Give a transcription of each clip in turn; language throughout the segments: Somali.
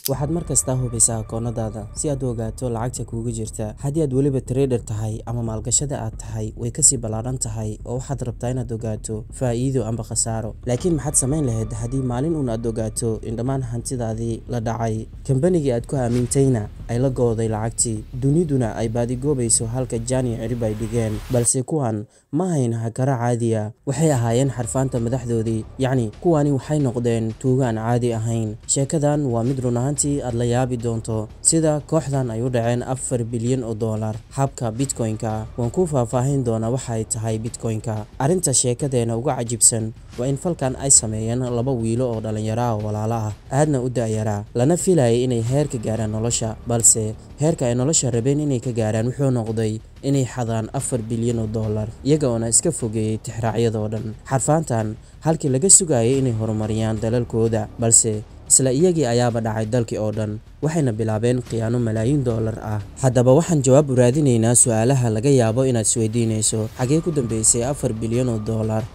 waxaad markasta hubisaa akoonnadaada si aad u ogaato lacagta kuugu jirta. Haddii aad weliba trader tahay ama maalgashada aad tahay, way kasii ballaaran tahay oo waxaad rabtaa inaad ogaato faa'iido ama khasaaro. Laakiin maxaad samayn lahayd haddii maalin uun aad ogaato in dhammaan hantidaadii la dhacay, kambanigii aad ku aamintayna ay la gooday lacagtii, duniduna ay baadigoobayso halka jaan iyo cirib ay dhigeen? Balse kuwan ma ahayn hakara caadi ah, waxay ahaayeen xarfaanta madaxdoodii. Yacni kuwani waxay noqdeen tuugo aan caadi ahayn. Sheekadan waa mid run ahaantii aad la yaabi doonto, sida kooxdan ay u dhaceen $4 bilyan. Habka Bitcoin-ka waan ku faahfaahin doonaa waxa ay tahay Bitcoin-ka. Arrinta sheekadeena uga cajibsan waa in falkan ay sameeyeen laba wiilo oo dhalinyaro ah oo walaalo ah, aadna u da'yara, lana filayay inay heer ka gaaraan nolosha. Balse heerka ay nolosha rabeen inay ka gaaraan wuxuu noqday inay xadaan $4 bilyan, iyaga oona iska fogeeyey tixraacyadoo dhan. Xarfaantan halkii laga sugayay inay horumariyaan dalalkooda, balse isla iyagii ayaaba dhacay dalkii oo dhan, waxayna bilaabeen khiyaano malaayiin dollar ah. Haddaba waxaan jawaab u raadinaynaa su'aalaha laga yaabo inaad isweydiinayso: xagee ku dambeysay $4 bilyan?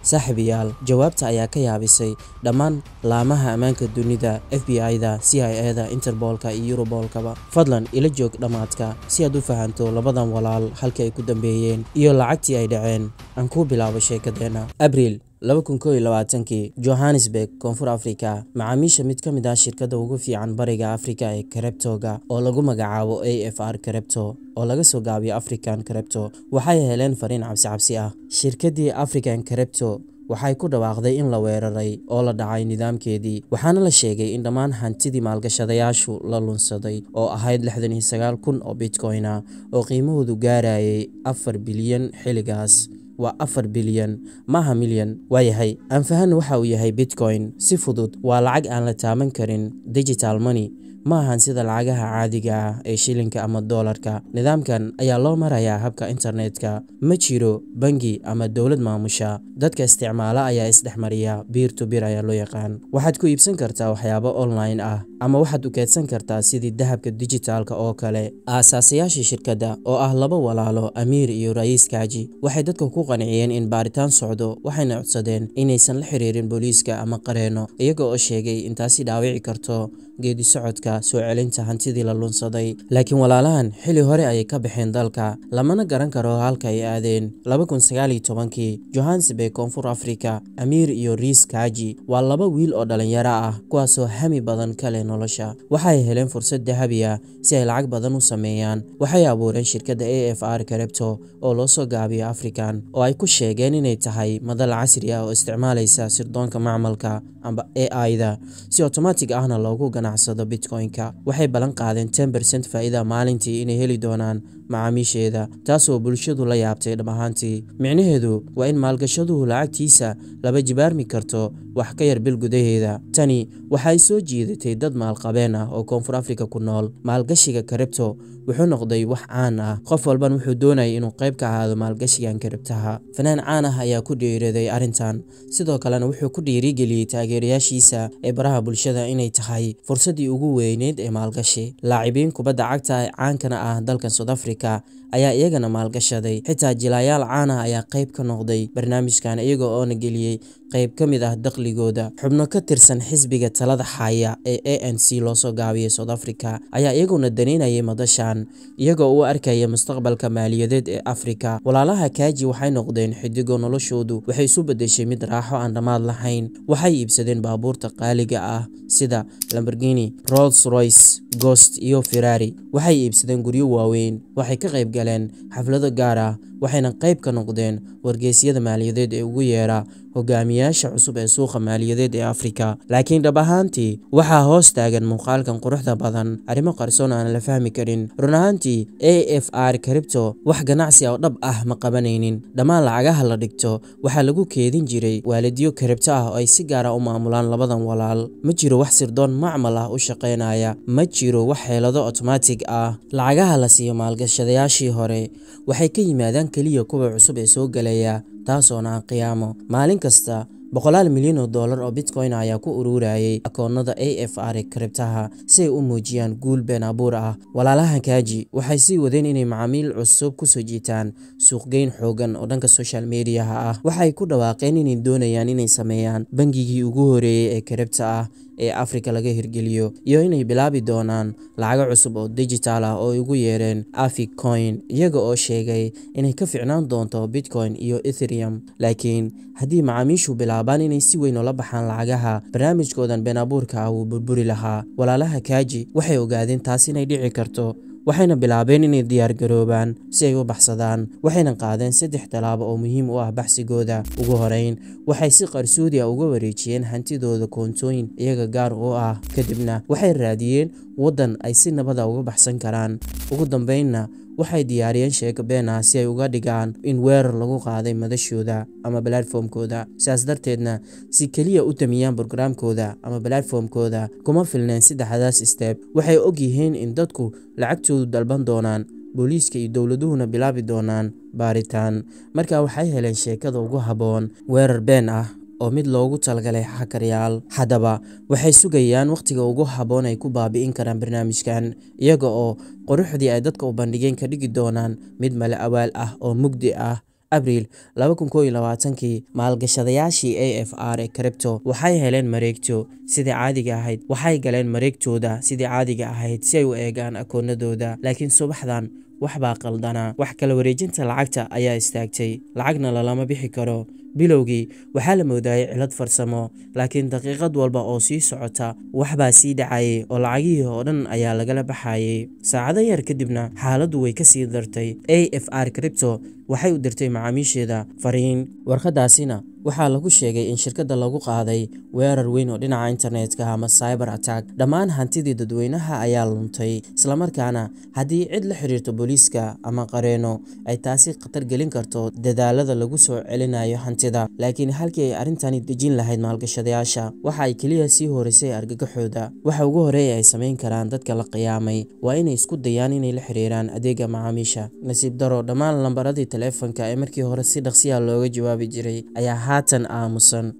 Saaxiibayaal, jawaabta ayaa ka yaabisay dhammaan laamaha ammaanka dunida, FBI-da, CIA-da, Interpol-ka iyo Europol-kaba. Fadlan ila joog dhammaadka si aad u fahanto labadan walaal halka ay ku dambeeyeen iyo lacagtii ay dhaceen. Aan ku bilaabo sheekadeena. Abriil 2021, Johannesburg, Koonfur Afrika. Macaamiisha mid ka mid ah shirkadda ugu fiican bariga Afrika ee Crypto-ga oo lagu magacaabo AFR Crypto oo laga soo gaabiyo African Crypto, waxay heleen fariin cabsi ah. Shirkaddii African Crypto waxay ku dhawaaqday in la weeraray oo la dhacay nidaamkeedii, waxaana la sheegay in dhammaan hantidii maalgashadayaashu la lunsaday oo ahayd 69,000 oo Bitcoin ah oo qiimahoodu gaarayay $4 bilyan xilligaas. Waa $4 bilyan, maaha milyan. Waayahay, aan fahanno waxa uu yahay Bitcoin. Si fudud, waa lacag aan la taaban karin, digital money. Ma ahan sida lacagaha caadiga ah ee shilinka ama doolarka. Nidaamkan ayaa loo marayaa habka internetka. Ma jiro bangi ama dowlad maamusha. Dadka isticmaala ayaa isdhexmariya, peer to peer ayaa loo yaqaan. Waxaad ku iibsan kartaa waxyaabo online ah, ama waxaad u keedsan kartaa sidii dahabka digitalka oo kale. Aasaasiyaashii shirkadda oo ah laba walaalo, Amir iyo Rais Kaji, waxay dadka ku qanciyeen in baaritaan socdo, waxayna codsadeen inaysan la xiriirin booliiska ama qareeno, iyaga oo sheegay in taasi dhaawici karto geedi socodka soo celinta hantidii la lunsaday. Laakiin walaalahan xilli hore ayay ka baxeen dalka, lamana garan karo halka ay aadeen. 2019, Johannesburg, Koonfur Afrika. Amir iyo Rais Kaji waa laba wiil oo dhalinyaro ah kuwaasoo hami badan ka leh nolosha. Waxay heleen fursad dahabi ah si ay lacag badan u sameeyaan. Waxay abuureen shirkadda AFR Crypto oo loo soo gaabiyo African, oo ay ku sheegeen inay tahay madal casri ah oo isticmaalaysa sirdoonka macmalka amba AI-da si automatic ahna loogu ganacsado Bitcoin-ka. Waxay ballan qaadeen 10% faa'iido maalintii inay heli doonaan macaamiisheeda, taasoo bulshadu la yaabtay dhab ahaantii. Micnaheedu waa in maalgashaduhu lacagtiisa laba jibaarmi karto wax ka yar bil gudaheeda. Tani waxay soo jiidatay dad maalqabeen ah oo Koonfur Afrika ku nool. Maalgashiga Crypto wuxuu noqday wax caan ah, qof walban wuxuu doonayay inuu qayb ka ahaado maalgashigan Cryptaha. Fanaan caan ah ayaa ku dhiiriday arrintan, sidoo kalena wuxuu ku dhiirigeliyey taageerayaashiisa ee baraha bulshada inay tahay fursaddii ugu weyneyd ee maalgashi. Laacibiin kubadda cagta ee caankana ah dalkan South Africa ayaa iyagana maalgashaday. Xitaa jilayaal caan ah ayaa qayb ka noqday barnaamijkan, iyaga oona geliyey qayb ka mid ah dakhligooda. Xubno ka tirsan xisbiga talada haya ee ANC loo soo gaabiyey South Africa ayaa iyaguna daneynayay madashan, iyagoo u arkaya mustaqbalka maaliyadeed ee Afrika. Walaalaha Kaji waxay noqdeen xidigo noloshoodu waxay isu beddeshay mid raaxo aan dhammaad lahayn. Waxay iibsadeen baabuurta qaaliga ah sida Lamborghini, Rolls-Royce, Ghost iyo Ferrari. Waxay iibsadeen guryo waaweyn, waxay ka qayb galeen xaflado gaar ah, waxayna qayb ka noqdeen wargeysyada maaliyadeed ee ugu yeera hogaamiyaasha cusub ee suuqa maaliyadeed ee Afrika. Laakiin dhab ahaantii waxaa hoos taagan muuqaalkan quruxda badan, arrimo qarsoon aan la fahmi karin. Run ahaantii, AFR Crypto wax ganacsi oo dhab ah ma qabanaynin. Dhammaan lacagaha la dhigto waxaa lagu keedin jiray waalidyo Crypto ah oo ay si gaar ah u maamulaan labadan walaal. Ma jiro wax sirdoon macmal ah u shaqeynaya, ma jiro wax xeelado automatic ah. Lacagaha la siiyo maalgashadayaashii hore waxay ka yimaadaan kaliya kuwa cusub ee soo galaya, taasoona ah qiyaamo. Maalin kasta $100 milyan oo Bitcoin ayaa ku ururayay akoonnada AFR Cryptaha si ay u muujiyaan guul been abuur ah. Walaalaha Kaji waxay sii wadeen inay macaamiil cusub ku soo jiitaan suuqgeyn xoogan oo dhanka social media ah. Waxay ku dhawaaqeen inay doonayaan inay sameeyaan bangigii ugu horeeyay ee Crypto ah, ee Afrika laga hirgeliyo, iyo inay bilaabi doonaan lacago cusub oo digital ah oo ay ugu yeereen Aficoin, iyaga oo sheegay inay ka fiicnaan doonto Bitcoin iyo Ethereum. Laakiin haddii macaamiishu bilaabaan inay si weyn ula baxaan lacagaha, barnaamijkoodan been abuurka ah wuu burburi lahaa. Walaalaha Kaji waxay ogaadeen taas inay dhici karto, waxayna bilaabeen inay diyaar garoobaan si ay u baxsadaan. Waxayna qaadeen 3 talaabo oo muhiim u ah baxsigooda. Ugu horeyn, waxay si qarsoodi ah uga wareejiyeen hantidooda koontooyin iyaga gaar u ah. Kadibna waxay raadiyeen waddan ay si nabad ah uga baxsan karaan. Ugu dambeynna waxay diyaariyeen sheeko been ah si ay uga dhigaan in weerar lagu qaaday madashooda ama platformkooda. Sidaas darteedna si keliya u tamiyaan programkooda ama platformkooda kuma filneen 3daas step. Waxay og yihiin in dadku lacagtoodu dalban doonaan, booliiska iyo dowladuhuna bilaabi doonaan baaritaan. Markaa waxay heleen sheekada ugu habboon, weerar been ah oo mid loogu talagalay hakaryaal. Haddaba waxay sugayaan waqtiga ugu habboon ay ku baabi'in karaan barnaamijkan, iyaga oo quruxdii ay dadka u bandhigeen ka dhigi doonaan mid mala awaal ah oo mugdi ah. Abriil 2021, maalgashadayaashii AFR ee crypto waxay heleen mareegto sidii caadiga ahayd. Waxay galeen mareegtooda sidii caadiga ahayd si ay u eegaan akoonadooda, laakiin subaxdan wax baa qaldanaa. Wax kala wareejinta lacagta ayaa istaagtay, lacagna lalama bixi karo. Bilowgii waxaa la moodayay cilad farsamo, laakiin daqiiqad walba oo sii socota waxbaa sii dhacayay oo lacagihii oo dhan ayaa lagala baxayay. Saacado yar kadibna xaaladdu way ka sii dartay. AFR Crypto waxay u dirtay macaamiisheeda fariin. Warqadaasina waxaa lagu sheegay in shirkadda lagu qaaday weerar weyn oo dhinaca internetka ama cyber attack. Dhammaan hantidii dadweynaha ayaa luntay, isla markaana haddii cid la xiriirto booliiska ama qareeno ay taasi khatar gelin karto dadaalada lagu soo celinayo hantida. Laakiin halkii ay arrintani dejin lahayd maalgashadayaasha, waxa ay keliya sii horisay argagaxooda. Waxa ugu horeeya ay samayn karaan dadka la qiyaamay waa inay isku dayaan inay la xiriiraan adeega macaamiisha. Nasiib daro, dhammaan lambaradii taleefanka ee markii hore si dhaqsi ah looga jawaabi jiray ayaa haatan aamusan.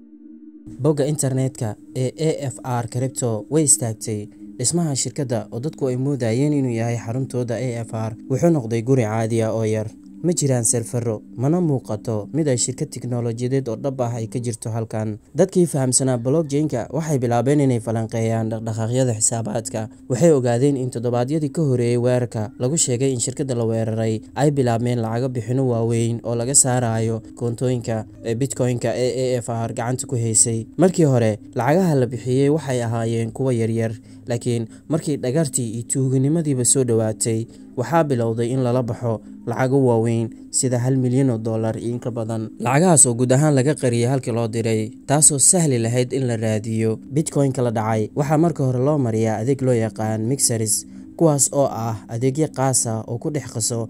Bogga internetka ee AFR Crypto way istaagtay. Dhismaha shirkadda oo dadku ay moodayeen inuu yahay xaruntooda AFR wuxuu noqday guri caadi ah oo yar. Ma jiraan serfaro, mana muuqato mid ay shirkad tiknoolajiyadeed oo dhab ah ay ka jirto halkan. Dadkii fahamsanaa blockchain-ka waxay bilaabeen inay falanqeeyaan dhaqdhaqaaqyada xisaabaadka. Waxay ogaadeen in toddobaadyadii ka horeeyay weerarka lagu sheegay in shirkadda la weeraray ay bilaabeen lacago bixino waaweyn oo laga saarayo koontooyinka Bitcoin-ka ee AFR gacanta ku haysay. Markii hore lacagaha la bixiyay waxay ahaayeen kuwa yaryar, laakiin markii dhagartii iyo tuuganimadiiba soo dhowaatay, waxaa bilowday in lala baxo lacago waaweyn sida $1 milyan iyo in ka badan. Lacagahaas oo guud ahaan laga qariyay halkii loo diray, taasoo sahli lahayd in la raadiyo. Bitcoin-ka la dhacay waxaa marka hore loo mariyaa adeeg loo yaqaan mixers, kuwaas oo ah adeegyo qaas ah oo ku dhex qaso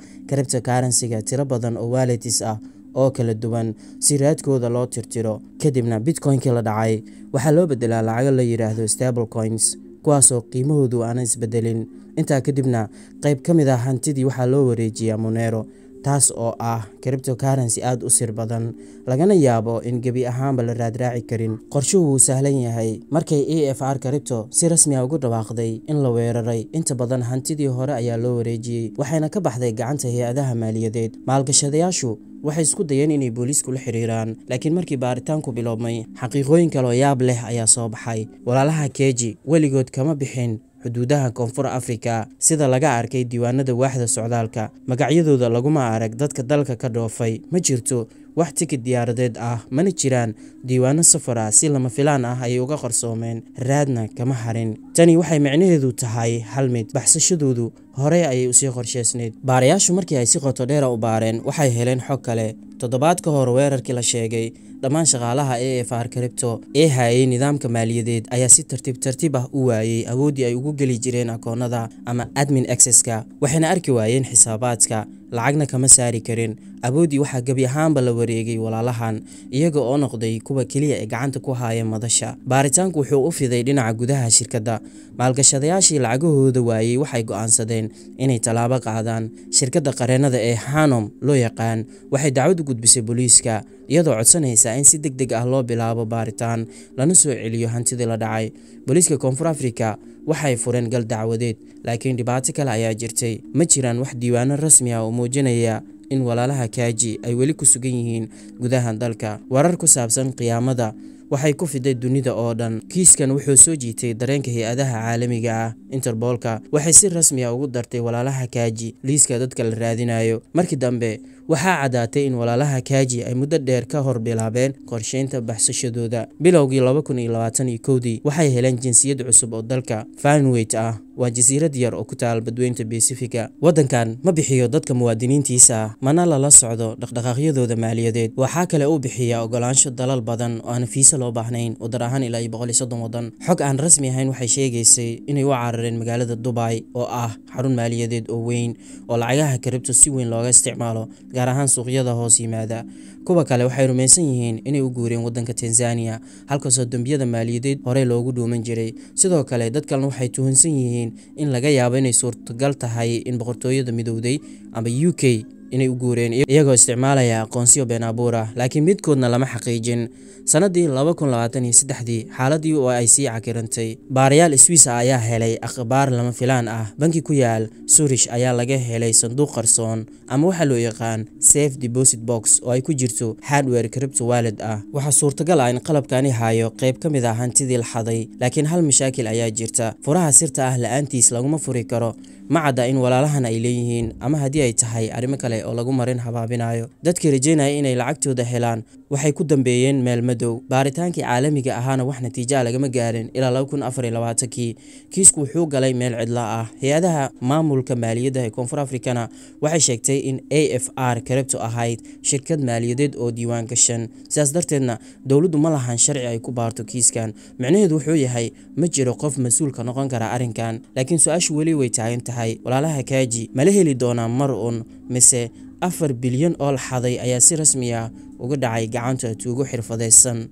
cryptocurrency-ga tiro badan oo wallets ah oo kala duwan si raadkooda loo tirtiro. Kadibna Bitcoin-kii la dhacay waxaa loo bedelaa lacago la yiraahdo stablecoins, kuwaas oo qiimahoodu aan isbedelin. Intaa kadibna qayb ka mid ah hantidii waxaa loo wareejiyaa Monero, taas oo ah cryptocurrency aad u sir badan, lagana yaabo in gebi ahaanba la raadraaci karin. Qorshuhu wuu sahlan yahay. Markay AFR Crypto si rasmi ah ugu dhawaaqday in la weeraray, inta badan hantidii hore ayaa loo wareejiyay, waxayna ka baxday gacanta hay'adaha maaliyadeed. Maalgashadayaashu waxay isku dayeen inay booliisku la xiriiraan, laakiin markii baaritaanku biloobmay, xaqiiqooyin kale oo yaab leh ayaa soo baxay. Walaalaha Kaji weligood kama bixin xuduudaha Koonfur Afrika sida laga arkay diiwaanada waaxda socdaalka. Magacyadooda laguma arag dadka dalka ka dhoofay. Ma jirto wax tikid diyaaradeed ah, mana jiraan diiwaano safar ah. Si lama filaan ah ayay uga qarsoomeen, raadna kama harin. Tani waxay macnaheedu tahay hal mid: baxsashadoodu hore ayay u sii qorsheysnayd. Baarayaashu markii ay si qoto dheer u baareen, waxay heleen xog kale. Toddobaad ka hor weerarkii la sheegay, dhammaan shaqaalaha AFR Crypto ee hayay nidaamka maaliyadeed ayaa si tartiib ah u waayay awooddii ay ugu geli jireen akoonnada ama admin access-ka. Waxayna arki waayeen xisaabaadka, lacagna kama saari karin. Awooddii waxaa gebi ahaanba la wareegay walaalahan, iyaga oo noqday kuwa keliya ee gacanta ku haya madasha. Baaritaanku wuxuu u fiday dhinaca gudaha shirkadda. Maalgashadayaashii lacagahooda waayay waxay go'aansadeen inay tallaabo qaadaan. Shirkadda qareennada ee Hanom loo yaqaan waxay dacwad u gudbisay booliiska, iyadoo codsanaysa in si degdeg ah loo bilaabo baaritaan lana soo celiyo hantidii la dhacay. Booliiska Koonfur Afrika waxay fureen gal dacwadeed, laakiin dhibaato kale ayaa jirtay. Ma jiraan wax diiwaano rasmi ah oo muujinaya in walaalaha Kaji ay weli ku sugan yihiin gudaha dalka. Warar ku saabsan qiyaamada waxay ku fiday dunida oo dhan. Kiiskan wuxuu soo jiitay dareenka hay'adaha caalamiga ah. Interpolka waxay si rasmi ah ugu dartay walaalaha Kaji liiska dadka la raadinayo. Markii dambe waxaa cadaatay in walaalaha Kaji ay muddo dheer ka hor bilaabeen qorsheynta baxsashadooda. Bilowgii 2021 waxay heleen jinsiyad cusub oo dalka Vanuatu ah. Waa jasiirad yar oo ku taal badweynta Pacifica. Waddankan ma bixiyo dadka muwaadiniintiisa mana lala socdo dhaqdhaqaaqyadooda maaliyadeed. Waxaa kale uu bixiyaa ogolaansho dalal badan oo aan fiisa loo baahnayn oo dar ahaan ilaa 130 waddan. Xog aan rasmi ahayn waxay sheegaysay inay u carareen magaalada Dubai oo ah xarun maaliyadeed oo weyn oo lacagaha crypto si weyn looga isticmaalo, gaar ahaan suuqyada hoos yimaada. Kuwa kale waxay rumaysan yihiin inay u guureen waddanka Tanzania, halkaasoo dambiyada maaliyadeed hore loogu dhuuman jiray. Sidoo kale dad kalena waxay tuhunsan yihiin in laga yaabo inay suurtagal tahay in boqortooyada midowday ama UK inay u guureen iyagoo isticmaalaya aqoonsiyo been abuur ah, laakiin midkoodna lama xaqiijin. Sanadii 2023 xaaladii oo ay sii cakirantay, baarayaal Swiss ayaa helay akhbaar lama filaan ah. Banki ku yaal Zurich ayaa laga helay sanduuq qarsoon ama waxa loo yaqaan safe deposit box oo ay ku jirto hardware crypto wallet ah. Waxa suurtagal ah in qalabkani hayo qayb ka mid ah hantidii la xaday, laakiin hal mashaakil ayaa jirta. Furaha sirta ah la'aantiis laguma furi karo. Ma cadda in walaalahan ay leeyihiin ama haddii ay tahay arrimo kale oo lagu marin habaabinayo. Dadkii rajaynaya inay lacagtooda helaan waxay ku dambeeyeen meel madow. Baaritaankii caalamiga ahana wax natiijo ah lagama gaarin ilaa 2024. Kiisku wuxuu galay meel cidla ah. Hay'adaha maamulka maaliyadda ee Koonfur Afrikana waxay sheegtay in AFR Crypto ahayd shirkad maaliyadeed oo diiwaan gashan. Sidaas darteedna dowladdu ma lahan sharci ay ku baarto kiiskan. Macnaheedu wuxuu yahay ma jiro qof mas'uul ka noqon kara arrinkan. Laakiin su'aashu weli way taagan tahay. Walaalaha Kaji ma la heli doonaa mar uun mise 4 bilyan oo la xaday ayaa si rasmi ah uga dhacay gacanta tuugo xirfadaysan?